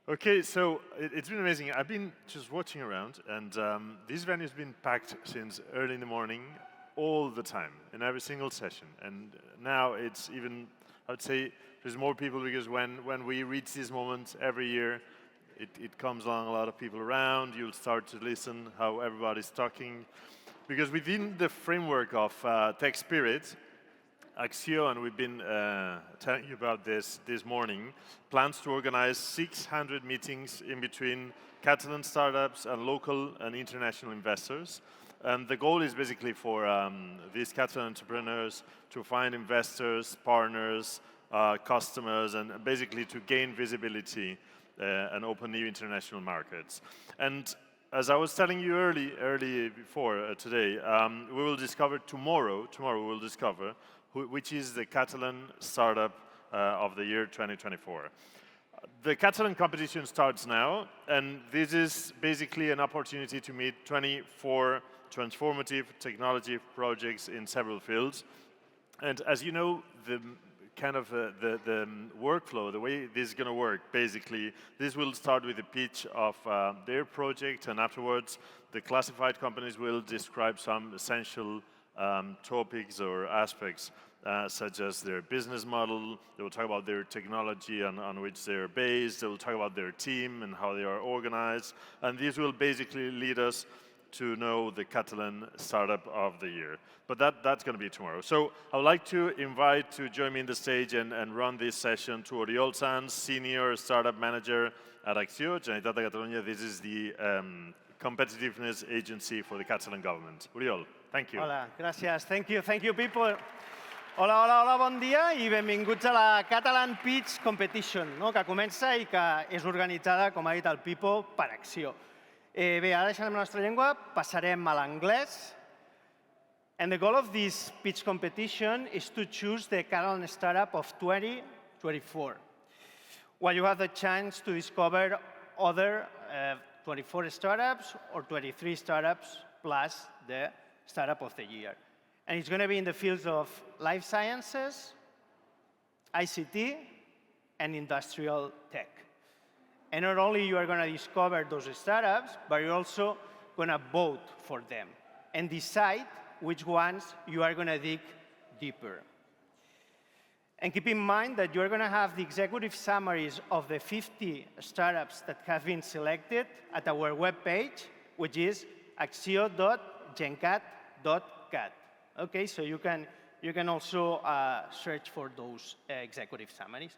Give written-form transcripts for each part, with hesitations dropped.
Okay, so it's been amazing. I've been just watching around, and this venue's been packed since early in the morning, all the time, in every single session. And now it's even, I would say, there's more people because when we reach this moment every year, it comes along a lot of people around. You'll start to listen how everybody's talking. Because within the framework of Tech Spirit, Axio, and we've been telling you about this morning, plans to organize 600 meetings in between Catalan startups and local and international investors. And the goal is basically for these Catalan entrepreneurs to find investors, partners, customers, and basically to gain visibility and open new international markets. And as I was telling you early before today, we will discover tomorrow we will discover which is the Catalan startup of the year 2024. The Catalan competition starts now, and this is basically an opportunity to meet 24 transformative technology projects in several fields. And as you know, the workflow, the way this is going to work, basically, this will start with a pitch of their project, and afterwards, the classified companies will describe some essential topics or aspects, such as their business model. They will talk about their technology on which they're based. They will talk about their team and how they are organized. And this will basically lead us to know the Catalan startup of the year. But that's going to be tomorrow. So I would like to invite to join me in the stage and run this session to Oriol Sanz, Senior Startup Manager at Axio, Generalitat de Catalunya. This is the competitiveness agency for the Catalan government. Oriol, thank you. Hola, gràcies. Thank you, people. Hola, bon dia i benvinguts a la Catalan Pitch Competition, no? Que comença i que és organitzada, com ha dit el Pipo, per Acció. Bé, ara deixarem la nostra llengua, passarem a l'anglès. And the goal of this pitch competition is to choose the Catalan startup of 2024. While you have the chance to discover other 24 startups or 23 startups plus the startup of the year. And it's going to be in the fields of life sciences, ICT, and industrial tech. And not only you are going to discover those startups, but you're also going to vote for them and decide which ones you are going to dig deeper. And keep in mind that you're going to have the executive summaries of the 50 startups that have been selected at our webpage, which is axio.gencat.cat. Okay, so you can also search for those executive summaries.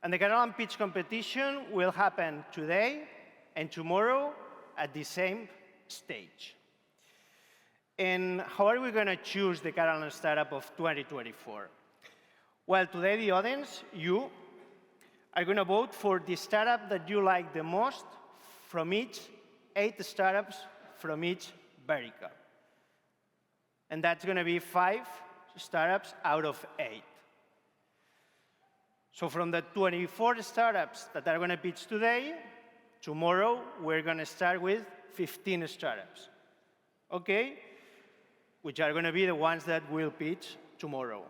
And the Catalan Pitch Competition will happen today and tomorrow at the same stage. And how are we going to choose the Catalan startup of 2024? Well, today the audience, you, are going to vote for the startup that you like the most from each 8 startups from each vertical. And that's going to be 5 startups out of 8. So from the 24 startups that are going to pitch today, tomorrow we're going to start with 15 startups, okay? Which are going to be the ones that will pitch tomorrow.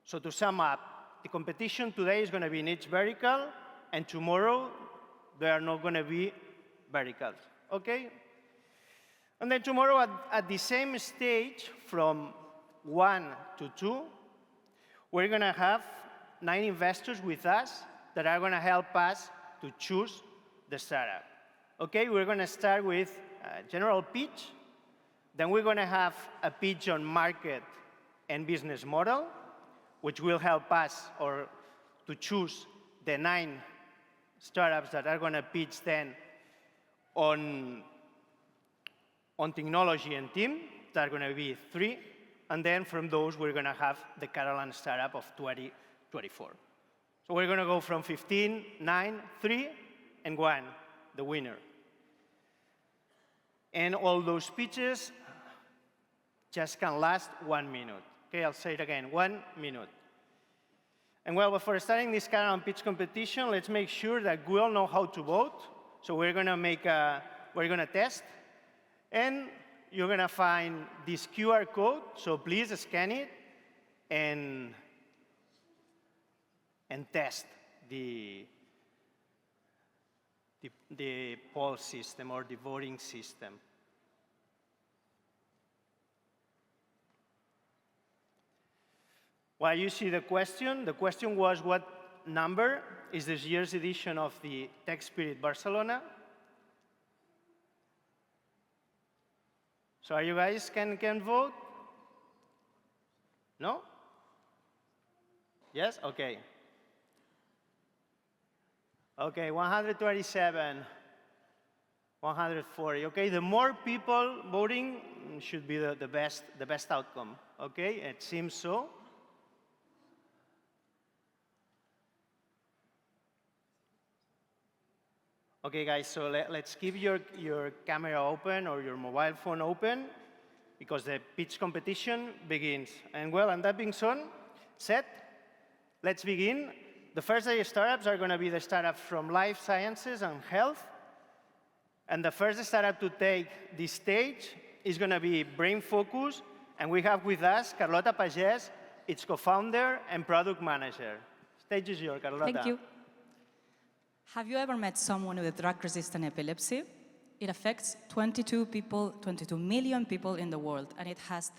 So to sum up, the competition today is going to be in each vertical, and tomorrow there are not going to be verticals, okay? And then tomorrow at the same stage, from 1 to 2, we're going to have 9 investors with us that are going to help us to choose the startup. Okay, we're going to start with a general pitch. Then we're going to have a pitch on market and business model, which will help us to choose the 9 startups that are going to pitch then on technology and team. There are going to be 3. And then from those, we're going to have the Catalan startup of 2024. So we're going to go from 15, 9, 3, and 1, the winner. And all those pitches just can last 1 minute. Okay, I'll say it again, 1 minute. And well, before starting this Catalan pitch competition, let's make sure that we all know how to vote. So we're going to test. And you're going to find this QR code, so please scan it and test the the poll system or the voting system. Well, you see the question. The question was, what number is this year's edition of the Tech Spirit Barcelona? So are you guys can vote? No? Yes? Okay. Okay, 127, 140. Okay, the more people voting should be the best outcome. Okay, it seems so. Okay, guys, so let's keep your camera open or your mobile phone open because the pitch competition begins. And well, and that being said, let's begin. The first day startups are going to be the startups from life sciences and health. And the first startup to take the stage is going to be Brain Focus. And we have with us Carlota Pagès, its co-founder and product manager. Stage is yours, Carlota. Thank you. Have you ever met someone with drug-resistant epilepsy? It affects 22 million people in the world, and it has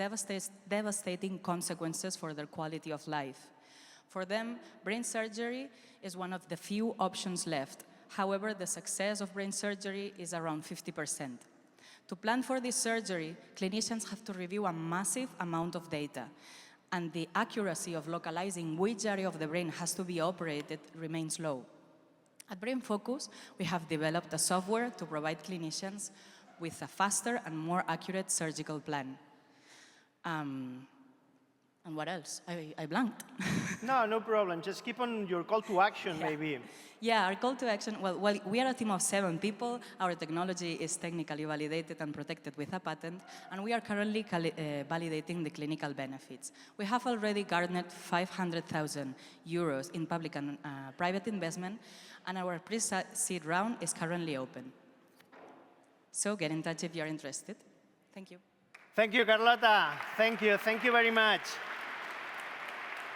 devastating consequences for their quality of life. For them, brain surgery is one of the few options left. However, the success of brain surgery is around 50%. To plan for this surgery, clinicians have to review a massive amount of data, and the accuracy of localizing which area of the brain has to be operated remains low. At Brain Focus, we have developed a software to provide clinicians with a faster and more accurate surgical plan. And what else? I blanked. No problem. Just keep on your call to action, maybe. Yeah, our call to action, well, we are a team of 7 people. Our technology is technically validated and protected with a patent, and we are currently validating the clinical benefits. We have already garnered 500,000 euros in public and private investment, and our pre-seed round is currently open. So get in touch if you're interested. Thank you. Thank you, Carlota. Thank you very much.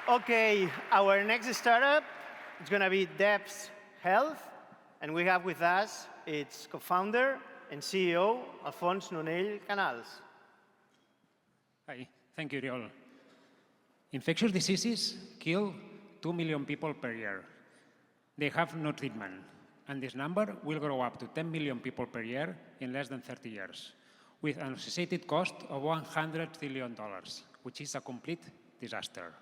Okay, our next startup is going to be Depth Health, and we have with us its co-founder and CEO, Alfons Nonell Canals. Hi, thank you, Oriol. Infectious diseases kill 2 million people per year. They have no treatment, and this number will grow up to 10 million people per year in less than 30 years, with an associated cost of $100 trillion, which is a complete disaster.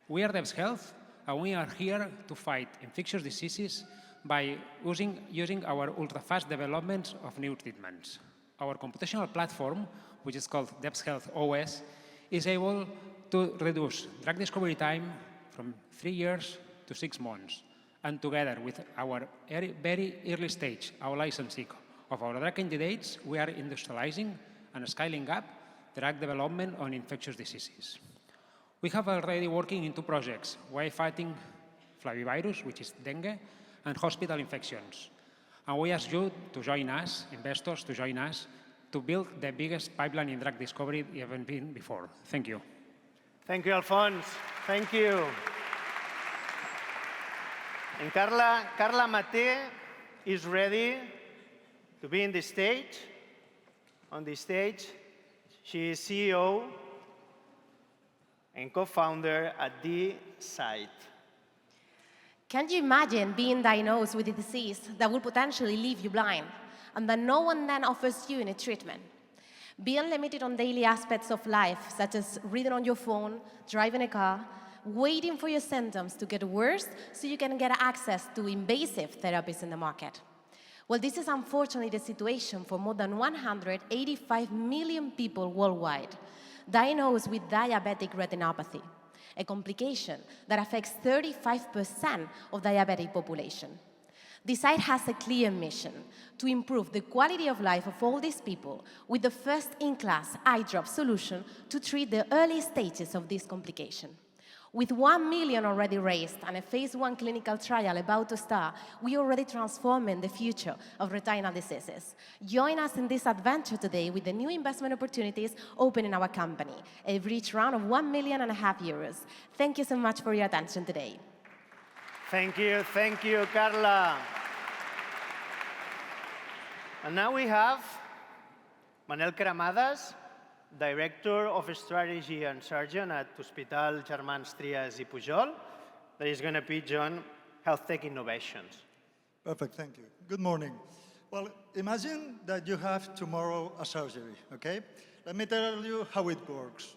We are Depth Health, and we are here to fight infectious diseases by using our ultra-fast development of new treatments. Our computational platform, which is called Depth Health OS, is able to reduce drug discovery time from 3 years to 6 months. And together with our very early stage, our licensing of our drug candidates, we are industrializing and scaling up drug development on infectious diseases. We have already working in 2 projects, while fighting flavivirus, which is dengue, and hospital infections. And we ask you to join us, investors, to join us, to build the biggest pipeline in drug discovery ever been before. Thank you. Thank you, Alfons. Thank you. And Carla Maté is ready to be on the stage. She is CEO and co-founder at the site. Can you imagine being diagnosed with a disease that will potentially leave you blind and that no one then offers you any treatment? Being limited on daily aspects of life, such as reading on your phone, driving a car, waiting for your symptoms to get worse so you can get access to invasive therapies in the market. Well, this is unfortunately the situation for more than 185 million people worldwide diagnosed with diabetic retinopathy, a complication that affects 35% of diabetic population. The site has a clear mission to improve the quality of life of all these people with the first-in-class eye drop solution to treat the early stages of this complication. With 1 million already raised and a phase 1 clinical trial about to start, we are already transforming the future of retinal diseases. Join us in this adventure today with the new investment opportunities open in our company, a reach round of €1.5 million. Thank you so much for your attention today. Thank you, Carla. And now we have Manel Cremades, Director of Strategy and Surgeon at Hospital Germans Trias i Pujol, that is going to pitch on health tech innovations. Perfect, thank you. Good morning. Well, imagine that you have tomorrow a surgery, okay? Let me tell you how it works.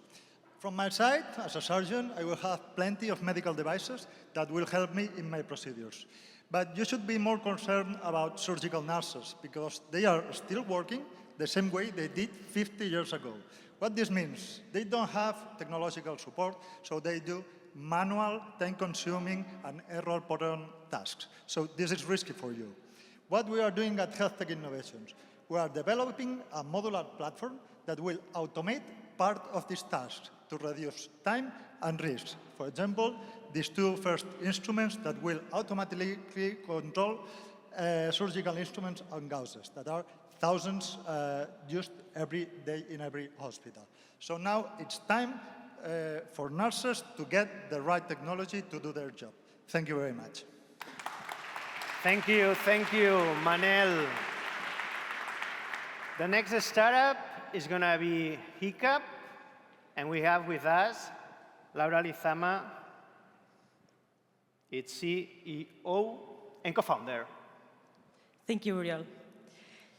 From my side, as a surgeon, I will have plenty of medical devices that will help me in my procedures. But you should be more concerned about surgical nurses because they are still working the same way they did 50 years ago. What this means, they don't have technological support, so they do manual, time-consuming, and error-prone tasks. So this is risky for you. What we are doing at Health Tech Innovations, we are developing a modular platform that will automate part of these tasks to reduce time and risks. For example, these two first instruments that will automatically control surgical instruments and gauzes that are thousands used every day in every hospital. So now it's time for nurses to get the right technology to do their job. Thank you very much. Thank you, Manel. The next startup is going to be Hiccup, and we have with us Laura Lizama, its CEO and co-founder. Thank you, Uriel.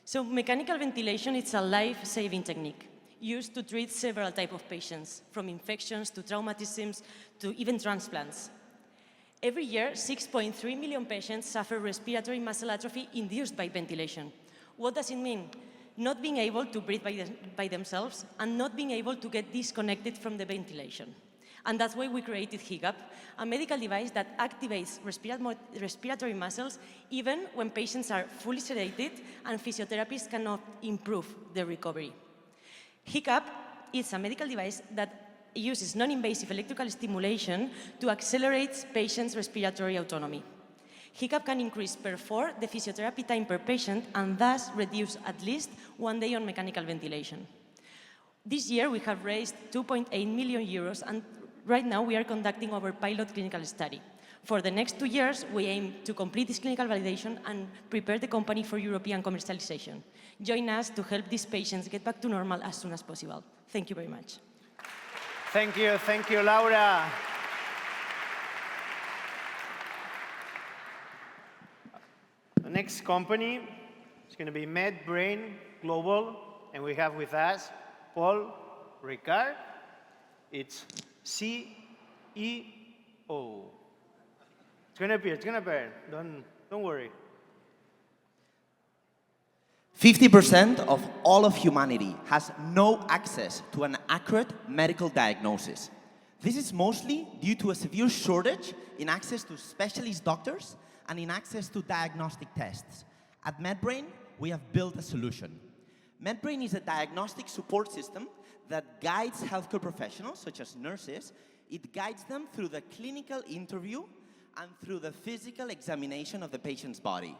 So mechanical ventilation is a life-saving technique used to treat several types of patients, from infections to traumatisms to even transplants. Every year, 6.3 million patients suffer respiratory muscle atrophy induced by ventilation. What does it mean? Not being able to breathe by themselves and not being able to get disconnected from the ventilation. And that's why we created Hiccup, a medical device that activates respiratory muscles even when patients are fully sedated and physiotherapists cannot improve their recovery. Hiccup is a medical device that uses non-invasive electrical stimulation to accelerate patients' respiratory autonomy. Hiccup can increase per 4 the physiotherapy time per patient and thus reduce at least 1 day on mechanical ventilation. This year, we have raised 2.8 million euros, and right now we are conducting our pilot clinical study. For the next 2 years, we aim to complete this clinical validation and prepare the company for European commercialization. Join us to help these patients get back to normal as soon as possible. Thank you very much. Thank you, Laura. The next company is going to be MedBrain Global, and we have with us Paul Ricard, its CEO. It's going to appear. Don't worry. 50% of all of humanity has no access to an accurate medical diagnosis. This is mostly due to a severe shortage in access to specialist doctors and in access to diagnostic tests. At MedBrain, we have built a solution. MedBrain is a diagnostic support system that guides healthcare professionals, such as nurses. It guides them through the clinical interview and through the physical examination of the patient's body.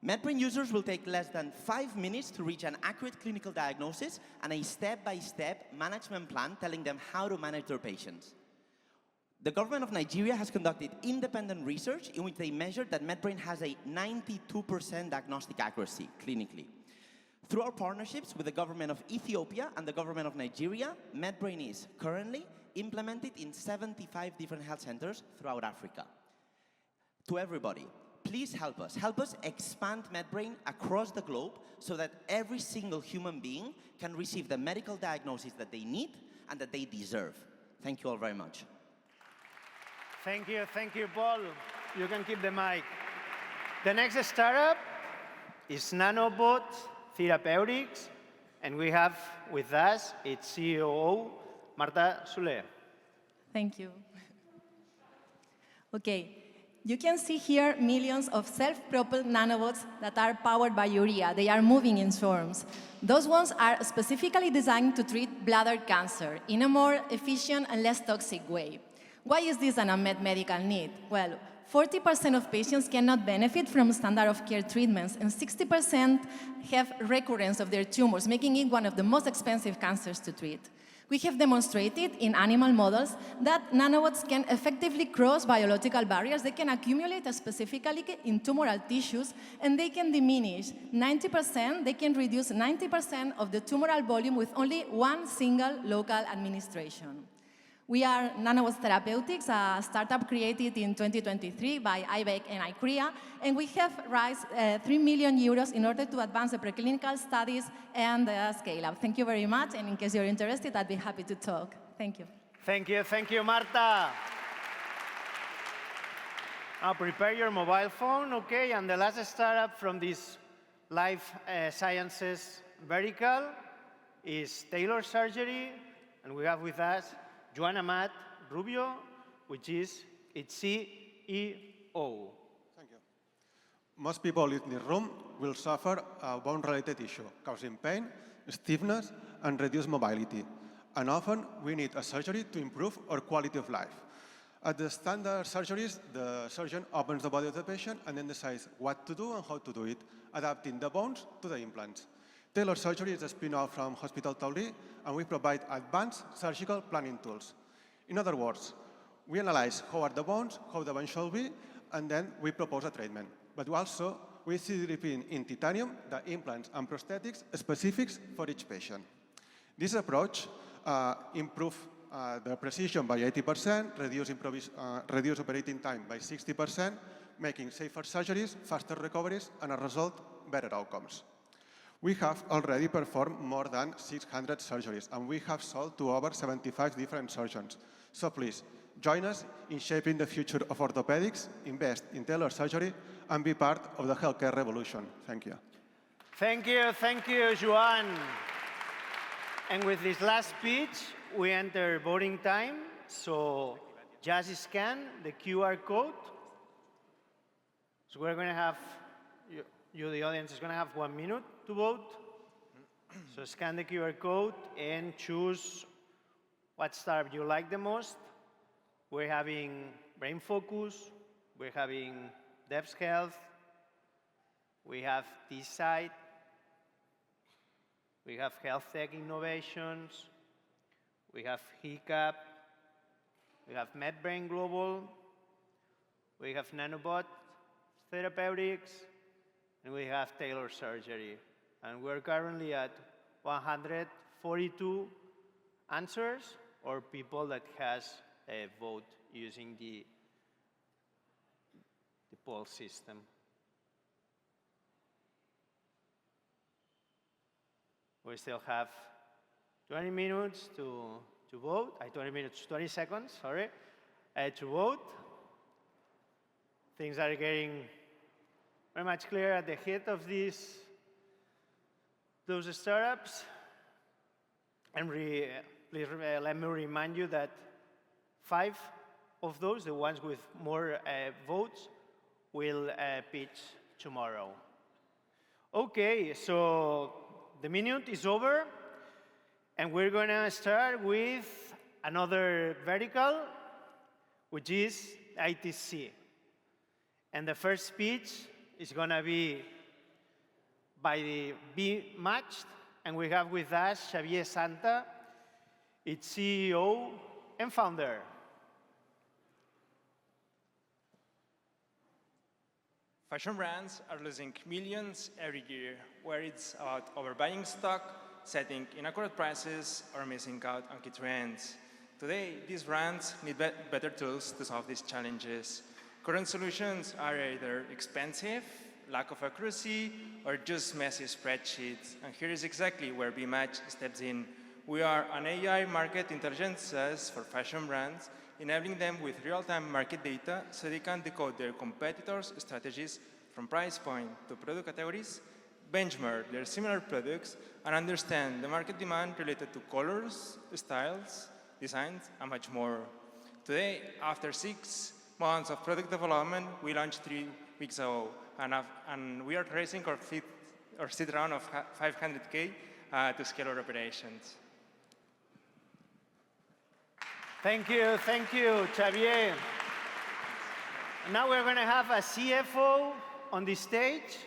MedBrain users will take less than 5 minutes to reach an accurate clinical diagnosis and a step-by-step management plan telling them how to manage their patients. The government of Nigeria has conducted independent research in which they measured that MedBrain has a 92% diagnostic accuracy clinically. Through our partnerships with the government of Ethiopia and the government of Nigeria, MedBrain is currently implemented in 75 different health centers throughout Africa. To everybody, please help us. Help us expand MedBrain across the globe so that every single human being can receive the medical diagnosis that they need and that they deserve. Thank you all very much. Thank you, Paul. You can keep the mic. The next startup is Nanobot Therapeutics, and we have with us its COO, Marta Soler. Thank you. Okay, you can see here millions of self-propelled nanobots that are powered by urea. They are moving in swarms. Those ones are specifically designed to treat bladder cancer in a more efficient and less toxic way. Why is this an unmet medical need? Well, 40% of patients cannot benefit from standard of care treatments, and 60% have recurrence of their tumors, making it one of the most expensive cancers to treat. We have demonstrated in animal models that nanobots can effectively cross biological barriers. They can accumulate specifically in tumoral tissues, and they can diminish 90%, they can reduce 90% of the tumoral volume with only one single local administration. We are Nanobots Therapeutics, a startup created in 2023 by IBEC and ICREA, and we have raised 3 million euros in order to advance the preclinical studies and the scale-up. Thank you very much, and in case you're interested, I'd be happy to talk. Thank you. Thank you, Marta. Now prepare your mobile phone, okay? And the last startup from this life sciences vertical is Taylor Surgery, and we have with us Joan Amat Rubio, which is its CEO. Thank you. Most people in this room will suffer a bone-related issue, causing pain, stiffness, and reduced mobility. And often, we need a surgery to improve our quality of life. At the standard surgeries, the surgeon opens the body of the patient and then decides what to do and how to do it, adapting the bones to the implants. Taylor Surgery is a spin-off from Hospital Taulí, and we provide advanced surgical planning tools. In other words, we analyze how are the bones, how the bone should be, and then we propose a treatment. But also, we 3D print in titanium the implants and prosthetics specifics for each patient. This approach improves the precision by 80%, reduce operating time by 60%, making safer surgeries, faster recoveries, and as a result, better outcomes. We have already performed more than 600 surgeries, and we have sold to over 75 different surgeons. So please, join us in shaping the future of orthopedics, invest in Taylor Surgery, and be part of the healthcare revolution. Thank you. Thank you, Joan. And with this last speech, we enter voting time. So just scan the QR code. So we're going to have, you, the audience, is going to have 1 minute to vote. So scan the QR code and choose what startup you like the most. We're having Brain Focus, we're having Devs Health, we have T-Site, we have Health Tech Innovations, we have HICAP, we have MedBrain Global, we have Nanobot Therapeutics, and we have Taylor Surgery. And we're currently at 142 answers, or people that has a vote using the poll system. We still have 20 minutes to vote, 20 seconds, sorry, to vote. Things are getting very much clear at the head of those startups. And please let me remind you that 5 of those, the ones with more votes, will pitch tomorrow. Okay, so the minute is over, and we're going to start with another vertical, which is ITC. And the first speech is going to be by the Be Matched, and we have with us Xavier Santa, its CEO and founder. Fashion brands are losing millions every year, where it's about overbuying stock, setting inaccurate prices, or missing out on key trends. Today, these brands need better tools to solve these challenges. Current solutions are either expensive, lack of accuracy, or just messy spreadsheets. And here is exactly where BMatch steps in. We are an AI market intelligence SaaS for fashion brands, enabling them with real-time market data so they can decode their competitors' strategies from price point to product categories, benchmark their similar products, and understand the market demand related to colors, styles, designs, and much more. Today, after 6 months of product development, we launched 3 weeks ago, and we are raising our seed round of 500K to scale our operations. Thank you, Xavier. Now we're going to have a CFO on the stage,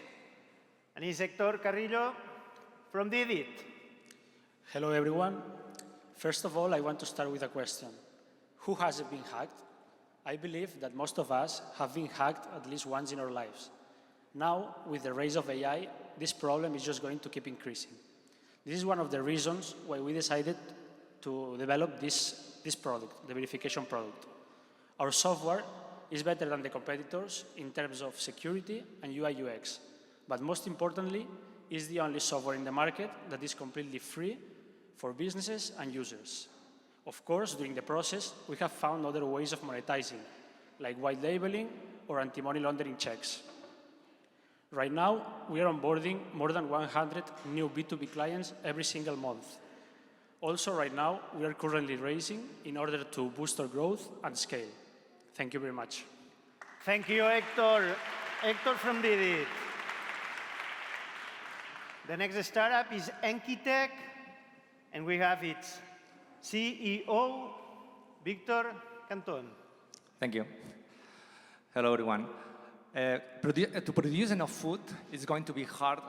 and he's Hector Carrillo from Didit. Hello, everyone. First of all, I want to start with a question. Who hasn't been hacked? I believe that most of us have been hacked at least once in our lives. Now, with the rise of AI, this problem is just going to keep increasing. This is one of the reasons why we decided to develop this product, the verification product. Our software is better than the competitors in terms of security and UI UX, but most importantly, is the only software in the market that is completely free for businesses and users. Of course, during the process, we have found other ways of monetizing, like white labeling or anti-money laundering checks. Right now, we are onboarding more than 100 new B2B clients every single month. Also, right now, we are currently raising in order to boost our growth and scale. Thank you very much. Thank you, Hector. Hector from Didi. The next startup is Enkitech, and we have its CEO, Victor Canton. Thank you. Hello, everyone. To produce enough food is going to be hard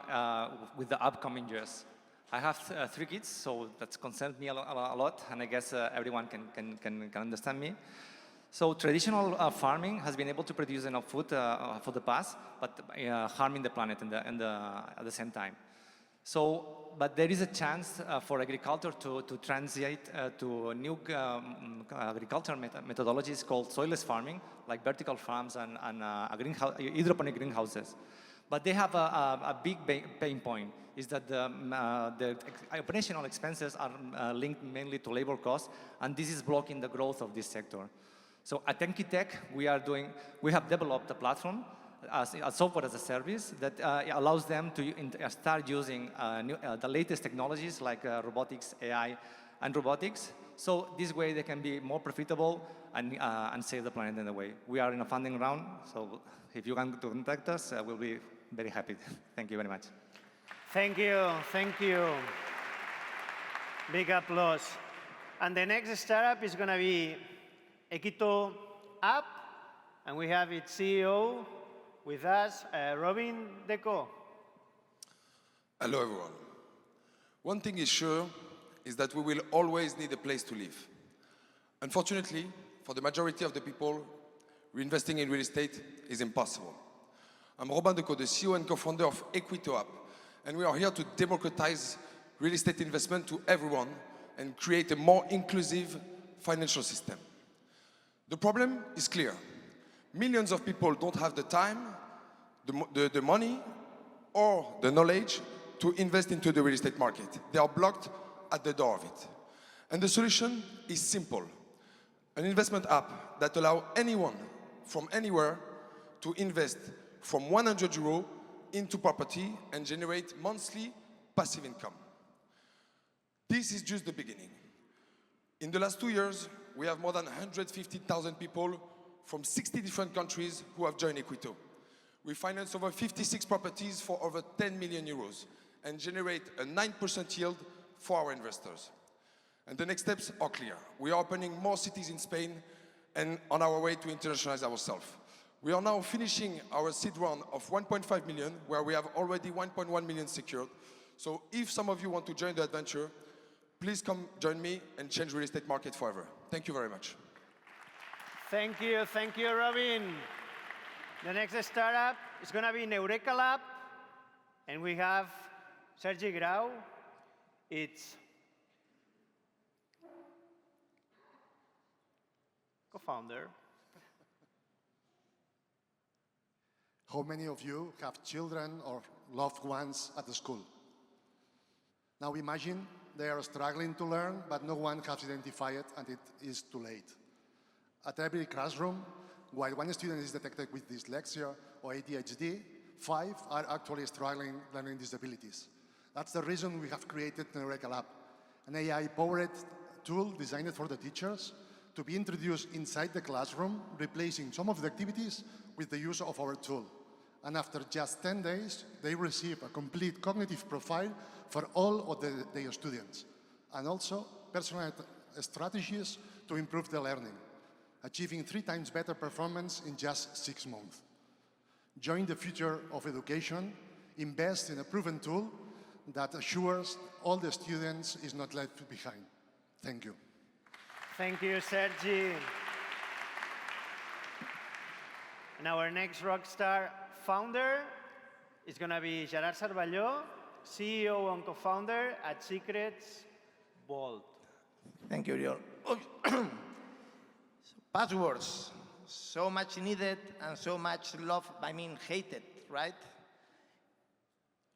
with the upcoming years. I have 3 kids, so that concerns me a lot, and I guess everyone can understand me. So traditional farming has been able to produce enough food for the past, but harming the planet at the same time. But there is a chance for agriculture to translate to new agricultural methodologies called soilless farming, like vertical farms and hydroponic greenhouses. But they have a big pain point, is that the operational expenses are linked mainly to labor costs, and this is blocking the growth of this sector. So at Enkitech, we have developed a platform, a software as a service that allows them to start using the latest technologies like robotics, AI, and robotics. So this way they can be more profitable and save the planet in a way. We are in a funding round, so if you want to contact us, we'll be very happy. Thank you very much. Thank you, thank you. Big applause. And the next startup is going to be Equito App, and we have its CEO with us, Robin Deco. Hello, everyone. One thing is sure is that we will always need a place to live. Unfortunately, for the majority of the people, reinvesting in real estate is impossible. I'm Robin Deco, the CEO and co-founder of Equito App, and we are here to democratize real estate investment to everyone and create a more inclusive financial system. The problem is clear. Millions of people don't have the time, the money, or the knowledge to invest into the real estate market. They are blocked at the door of it. And the solution is simple. An investment app that allows anyone from anywhere to invest from 100 euros into property and generate monthly passive income. This is just the beginning. In the last 2 years, we have more than 150,000 people from 60 different countries who have joined Equito. We finance over 56 properties for over 10 million euros and generate a 9% yield for our investors. And the next steps are clear. We are opening more cities in Spain and on our way to internationalize ourselves. We are now finishing our seed round of 1.5 million, where we have already 1.1 million secured. So if some of you want to join the adventure, please come join me and change real estate market forever. Thank you very much. Thank you, Robin. The next startup is going to be Neureka Lab, and we have Sergi Grau. It's co-founder. How many of you have children or loved ones at the school? Now imagine they are struggling to learn, but no one has identified it, and it is too late. At every classroom, while one student is detected with dyslexia or ADHD, 5 are actually struggling learning disabilities. That's the reason we have created Neureka Lab, an AI-powered tool designed for the teachers to be introduced inside the classroom, replacing some of the activities with the use of our tool. And after just 10 days, they receive a complete cognitive profile for all of their students, and also personalized strategies to improve the learning, achieving 3 times better performance in just 6 months. Join the future of education, invest in a proven tool that assures all the students is not left behind. Thank you. Thank you, Sergi. And our next rockstar founder is going to be Gerard Cervelló, CEO and co-founder at Secrets Vault. Thank you, Oriol. Passwords, so much needed and so much loved, I mean hated, right?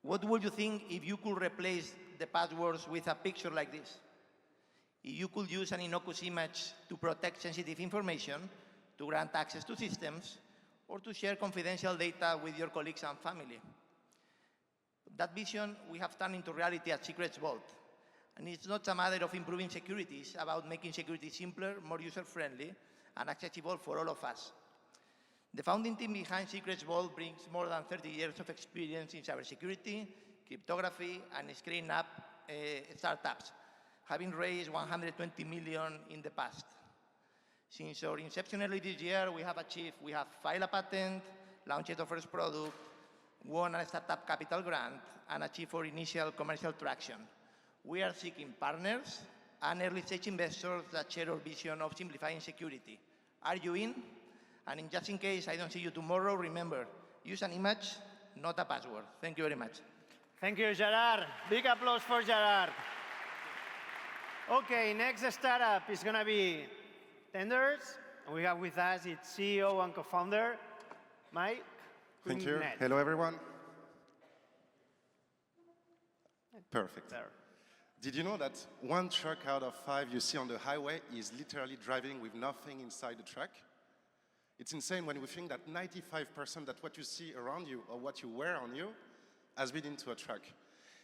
What would you think if you could replace the passwords with a picture like this? If you could use an innocuous image to protect sensitive information, to grant access to systems, or to share confidential data with your colleagues and family. That vision we have turned into reality at Secrets Vault. And it's not a matter of improving security, it's about making security simpler, more user-friendly, and accessible for all of us. The founding team behind Secrets Vault brings more than 30 years of experience in cybersecurity, cryptography, and scaling up startups, having raised 120 million in the past. Since our inception early this year, we have filed a patent, launched our first product, won a startup capital grant, and achieved our initial commercial traction. We are seeking partners and early-stage investors that share our vision of simplifying security. Are you in? And just in case I don't see you tomorrow, remember, use an image, not a password. Thank you very much. Thank you, Gerard. Big applause for Gerard. Okay, next startup is going to be Tenders. We have with us its CEO and co-founder, Mike. Thank you. Net. Hello, everyone. Perfect. There. Did you know that 1 truck out of 5 you see on the highway is literally driving with nothing inside the truck? It's insane when we think that 95% that what you see around you or what you wear on you has been into a truck.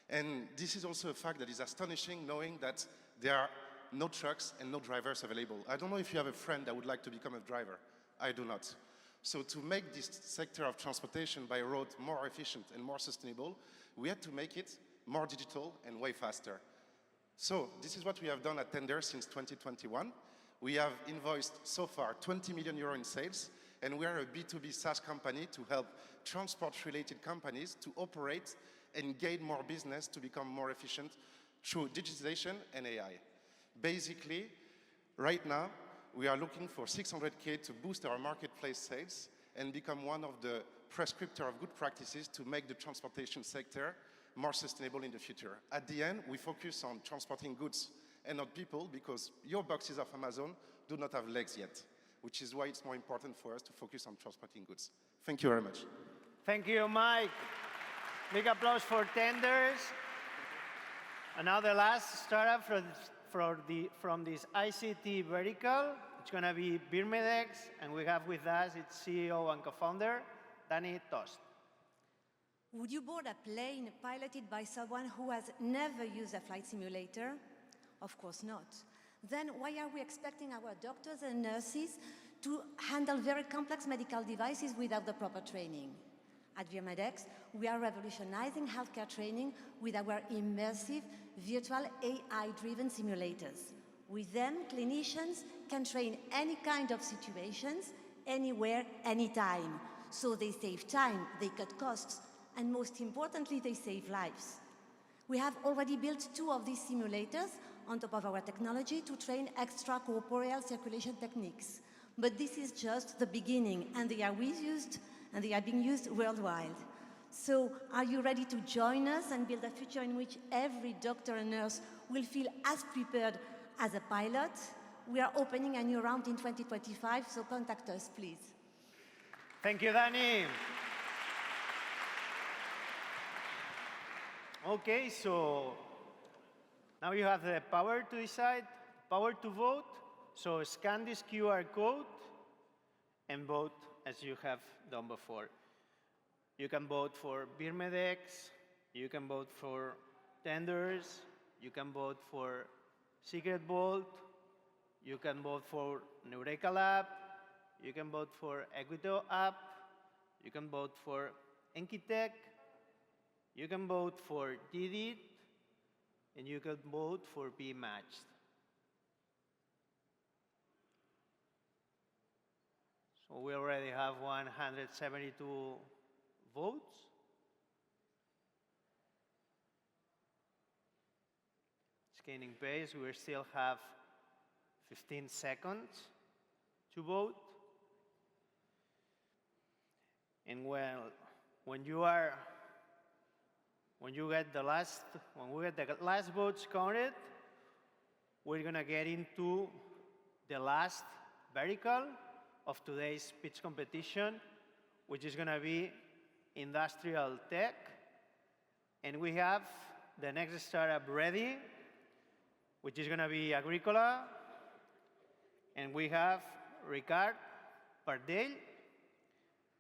And this is also a fact that is astonishing, knowing that there are no trucks and no drivers available. I don't know if you have a friend that would like to become a driver. I do not. So to make this sector of transportation by road more efficient and more sustainable, we had to make it more digital and way faster. So this is what we have done at Tender since 2021. We have invoiced so far 20 million euro in sales, and we are a B2B SaaS company to help transport-related companies to operate and gain more business to become more efficient through digitization and AI. Basically, right now, we are looking for 600K to boost our marketplace sales and become one of the prescriptors of good practices to make the transportation sector more sustainable in the future. At the end, we focus on transporting goods and not people, because your boxes of Amazon do not have legs yet, which is why it's more important for us to focus on transporting goods. Thank you very much. Thank you, Mike. Big applause for Tenders. And now the last startup from this ICT vertical, it's going to be Birmedex, and we have with us its CEO and co-founder, Danny Tost. Would you board a plane piloted by someone who has never used a flight simulator? Of course not. Then why are we expecting our doctors and nurses to handle very complex medical devices without the proper training? At Birmedex, we are revolutionizing healthcare training with our immersive, virtual AI-driven simulators. With them, clinicians can train any kind of situations, anywhere, anytime. So they save time, they cut costs, and most importantly, they save lives. We have already built 2 of these simulators on top of our technology to train extracorporeal circulation techniques. But this is just the beginning, and they are being used worldwide. So are you ready to join us and build a future in which every doctor and nurse will feel as prepared as a pilot? We are opening a new round in 2025, so contact us, please. Thank you, Danny. Okay, so now you have the power to decide, power to vote. So scan this QR code and vote as you have done before. You can vote for Birmedex, you can vote for Tenders, you can vote for Secret Vault, you can vote for Neureka Lab, you can vote for Equito App, you can vote for Enkitech, you can vote for DDIT, and you can vote for Be Matched. So we already have 172 votes. It's gaining pace. We still have 15 seconds to vote. And when we get the last votes counted, we're gonna get into the last vertical of today's speech competition, which is gonna be industrial tech. And we have the next startup ready, which is gonna be Agricola. And we have Ricard Pardell,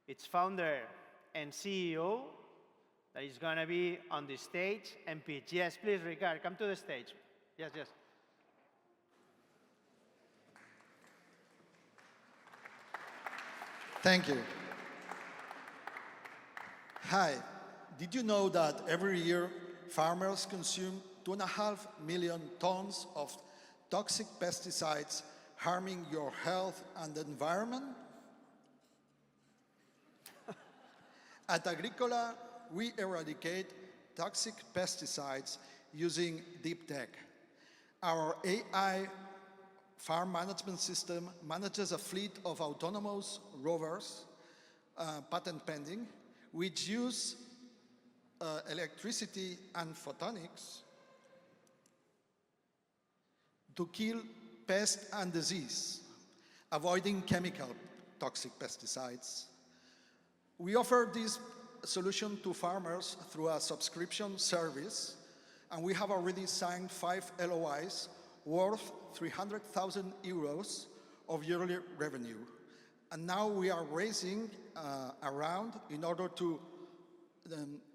its founder and CEO, that is gonna be on the stage and pitch. Yes, please, Ricard, come to the stage. Yes, yes. Thank you. Hi, did you know that every year farmers consume 2.5 million tons of toxic pesticides harming your health and the environment? At Agricola, we eradicate toxic pesticides using deep tech. Our AI farm management system manages a fleet of autonomous rovers, patent pending, which use electricity and photonics to kill pest and disease, avoiding chemical toxic pesticides. We offer this solution to farmers through a subscription service, and we have already signed 5 LOIs worth 300,000 euros of yearly revenue. And now we are raising a round in order to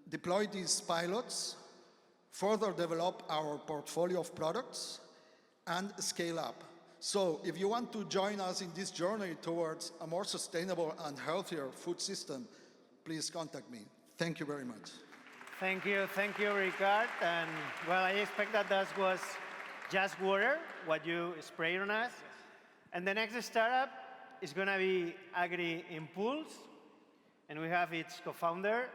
deploy these pilots, further develop our portfolio of products, and scale up. So if you want to join us in this journey towards a more sustainable and healthier food system, please contact me. Thank you very much. Thank you, Ricard. And well, I expect that was just water, what you sprayed on us. And the next startup is gonna be Agri Impulse, and we have its co-founder,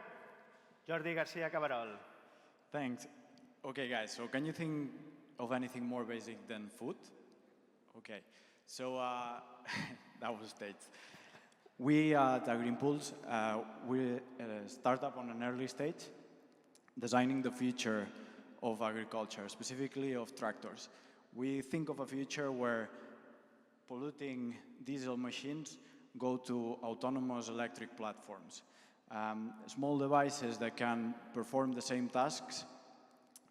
Jordi Garcia Cabarol. Thanks. Okay, guys, so can you think of anything more basic than food? Okay, so that was states. We at AgriImpulse, we're a startup on an early stage, designing the future of agriculture, specifically of tractors. We think of a future where polluting diesel machines go to autonomous electric platforms. Small devices that can perform the same tasks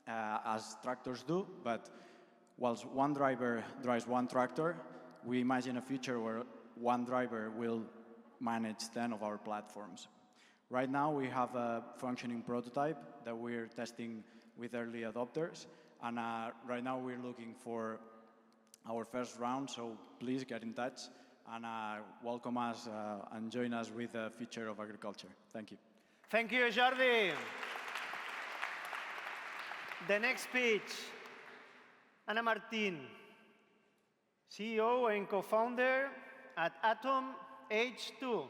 as tractors do, but whilst one driver drives one tractor, we imagine a future where one driver will manage 10 of our platforms. Right now, we have a functioning prototype that we're testing with early adopters, and right now we're looking for our first round, so please get in touch and welcome us and join us with the future of agriculture. Thank you. Thank you, Jordi. The next speech, Ana Martín, CEO and co-founder at Atom H2.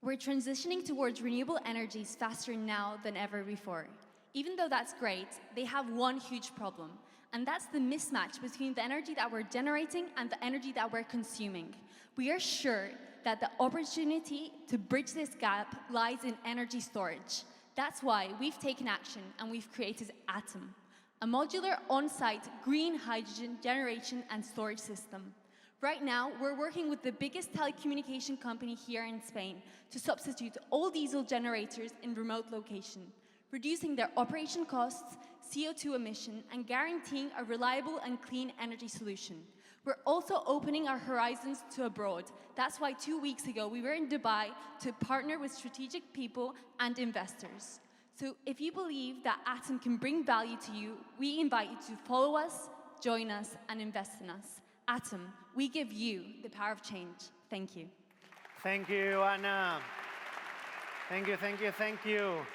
We're transitioning towards renewable energies faster now than ever before. Even though that's great, they have one huge problem, and that's the mismatch between the energy that we're generating and the energy that we're consuming. We are sure that the opportunity to bridge this gap lies in energy storage. That's why we've taken action and we've created Atom, a modular on-site green hydrogen generation and storage system. Right now, we're working with the biggest telecommunication company here in Spain to substitute all diesel generators in remote location, reducing their operation costs, CO2 emission, and guaranteeing a reliable and clean energy solution. We're also opening our horizons to abroad. That's why 2 weeks ago, we were in Dubai to partner with strategic people and investors. So if you believe that Atom can bring value to you, we invite you to follow us, join us, and invest in us. Atom, we give you the power of change. Thank you. Thank you, Anna. Thank you, thank you, thank you.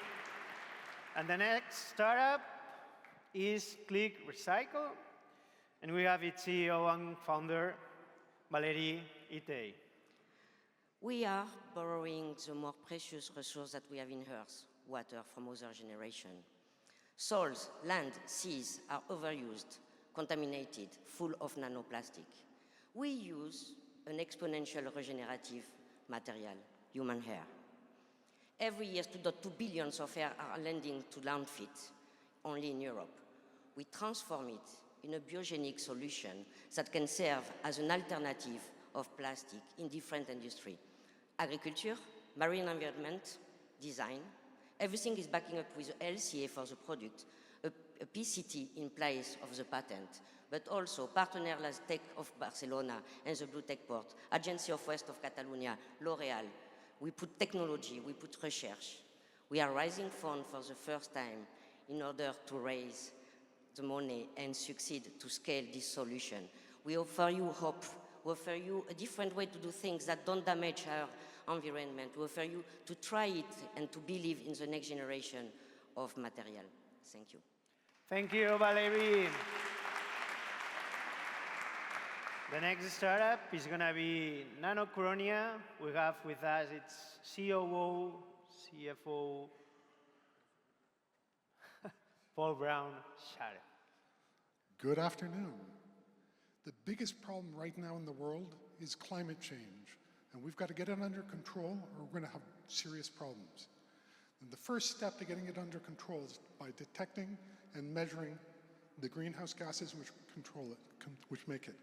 And the next startup is Click Recycle, and we have its CEO and founder, Valérie Itey. We are borrowing the more precious resource that we have in Earth, water, from other generation. Soils, land, seas are overused, contaminated, full of nanoplastic. We use an exponential regenerative material, human hair. Every year, 2.2 billion of hair are landing to landfills, only in Europe. We transform it in a biogenic solution that can serve as an alternative of plastic in different industries. Agriculture, marine environment, design, everything is backing up with a LCA for the product, a PCT in place of the patent, but also partners like Tech of Barcelona and the Blue Tech Port, Agency of West of Catalonia, L'Oréal. We put technology, we put research. We are raising funds for the first time in order to raise the money and succeed to scale this solution. We offer you hope. We offer you a different way to do things that don't damage our environment. We offer you to try it and to believe in the next generation of material. Thank you. Thank you, Valerie. The next startup is going to be Nanocronia. We have with us its COO, CFO, Paul Brown. Good afternoon. The biggest problem right now in the world is climate change, and we've got to get it under control or we're going to have serious problems. And the first step to getting it under control is by detecting and measuring the greenhouse gases which control it, which make it.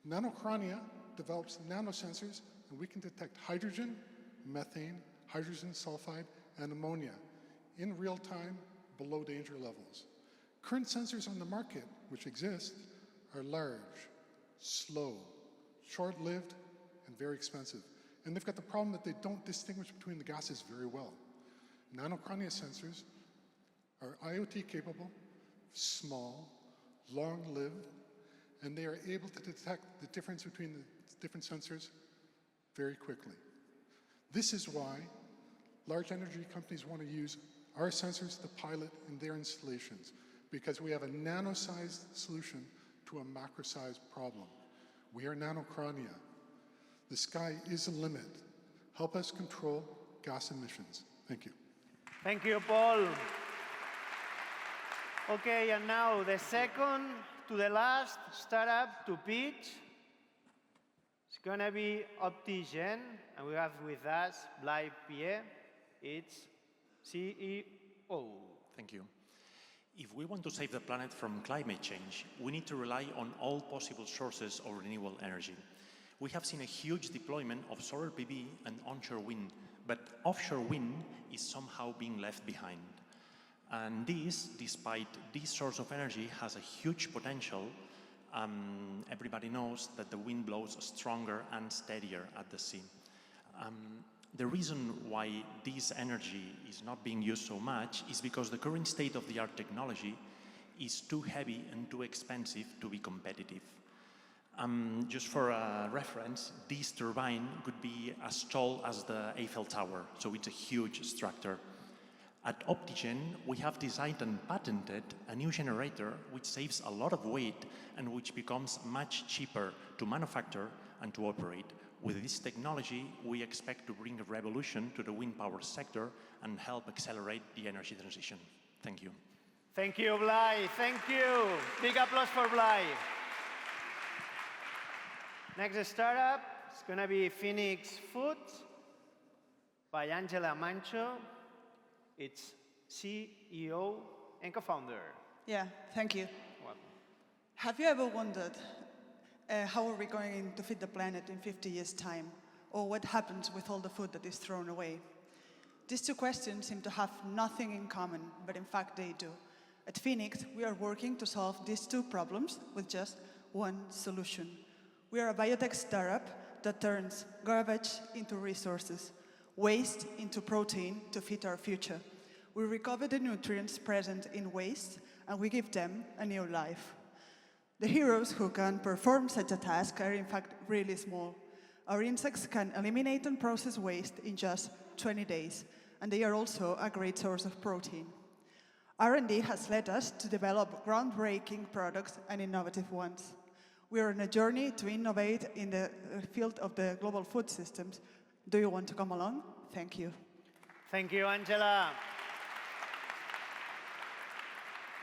Nanocronia develops nanosensors, and we can detect hydrogen, methane, hydrogen sulfide, and ammonia in real time below danger levels. Current sensors on the market, which exist, are large, slow, short-lived, and very expensive. And they've got the problem that they don't distinguish between the gases very well. Nanocronia sensors are IoT capable, small, long-lived, and they are able to detect the difference between the different sensors very quickly. This is why large energy companies want to use our sensors to pilot in their installations, because we have a nano-sized solution to a macro-sized problem. We are Nanocronia. The sky is the limit. Help us control gas emissions. Thank you. Thank you, Paul. Okay, and now the second to the last startup to pitch. It's going to be Optigen, and we have with us Blai Pierre, its CEO. Thank you. If we want to save the planet from climate change, we need to rely on all possible sources of renewable energy. We have seen a huge deployment of solar PV and onshore wind, but offshore wind is somehow being left behind. And this, despite this source of energy, has a huge potential. Everybody knows that the wind blows stronger and steadier at the sea. The reason why this energy is not being used so much is because the current state-of-the-art technology is too heavy and too expensive to be competitive. Just for a reference, this turbine could be as tall as the Eiffel Tower, so it's a huge structure. At Optigen, we have designed and patented a new generator which saves a lot of weight and which becomes much cheaper to manufacture and to operate. With this technology, we expect to bring a revolution to the wind power sector and help accelerate the energy transition. Thank you. Thank you, Blai. Thank you. Big applause for Blai. Next startup is going to be Phoenix Food by Angela Mancho. Its CEO and co-founder. Yeah, thank you. Welcome. Have you ever wondered how are we going to feed the planet in 50 years' time? Or what happens with all the food that is thrown away? These two questions seem to have nothing in common, but in fact they do. At Phoenix, we are working to solve these two problems with just one solution. We are a biotech startup that turns garbage into resources, waste into protein to feed our future. We recover the nutrients present in waste and we give them a new life. The heroes who can perform such a task are in fact really small. Our insects can eliminate and process waste in just 20 days, and they are also a great source of protein. R&D has led us to develop groundbreaking products and innovative ones. We are on a journey to innovate in the field of the global food systems. Do you want to come along? Thank you. Thank you, Angela.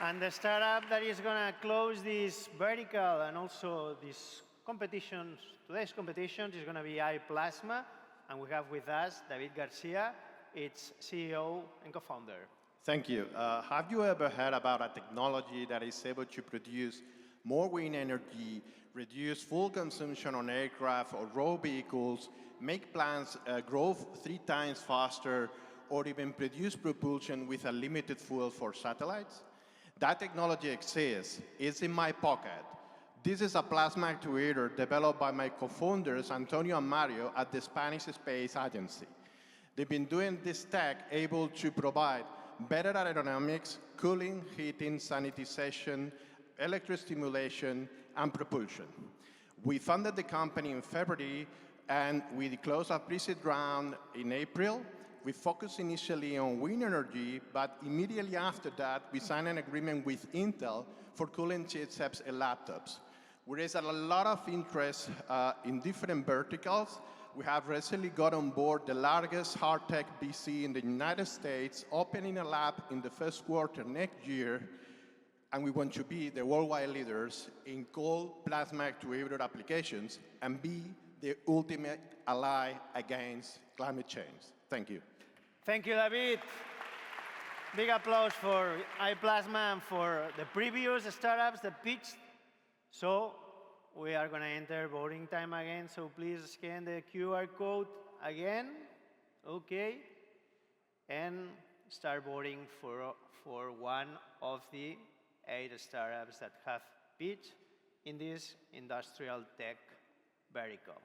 And the startup that is going to close this vertical and also this competition, today's competition, is going to be iPlasma. And we have with us David Garcia, its CEO and co-founder. Thank you. Have you ever heard about a technology that is able to produce more wind energy, reduce fuel consumption on aircraft or road vehicles, make plants grow 3 times faster, or even produce propulsion with a limited fuel for satellites? That technology exists. It's in my pocket. This is a plasma actuator developed by my co-founders, Antonio and Mario, at the Spanish Space Agency. They've been doing this tech able to provide better aerodynamics, cooling, heating, sanitization, electrostimulation, and propulsion. We funded the company in February, and we closed a pre-seed round in April. We focused initially on wind energy, but immediately after that, we signed an agreement with Intel for cooling chipsets and laptops. We raised a lot of interest in different verticals. We have recently got on board the largest hard tech VC in the United States, opening a lab in the first quarter next year, and we want to be the worldwide leaders in cold plasma actuator applications and be the ultimate ally against climate change. Thank you. Thank you, David. Big applause for iPlasma and for the previous startups that pitched. So we are going to enter voting time again, so please scan the QR code again. Okay. And start voting for one of the 8 startups that have pitched in this industrial tech vertical.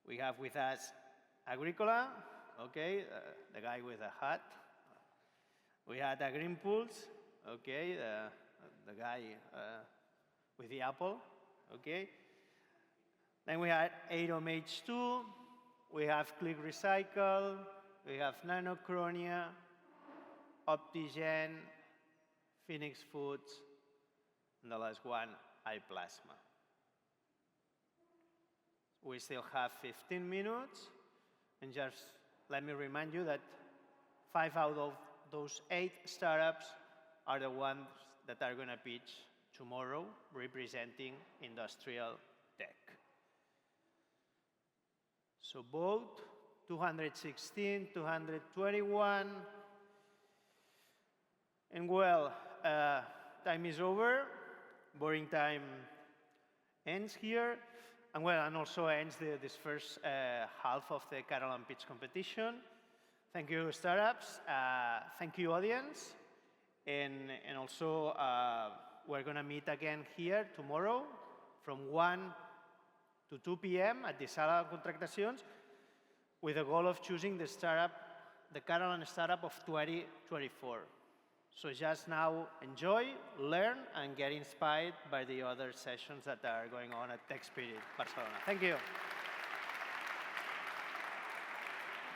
We have with us Agricola, okay, the guy with a hat. We had a Green Pulse, okay, the guy with the apple, okay. Then we had Atom H2, we have Click Recycle, we have Nanocronia, Optigen, Phoenix Foods, and the last one, iPlasma. We still have 15 minutes, and just let me remind you that 5 out of those 8 startups are the ones that are going to pitch tomorrow, representing industrial tech. So vote 216, 221. And well, time is over. Voting time ends here. And well, and also ends this first half of the Catalan pitch competition. Thank you, startups. Thank you, audience. And also, we're going to meet again here tomorrow from 1 to 2 p.m. at the Sala de Contractacions with the goal of choosing the startup, the Catalan startup of 2024. So just now enjoy, learn, and get inspired by the other sessions that are going on at Tech Spirit Barcelona. Thank you.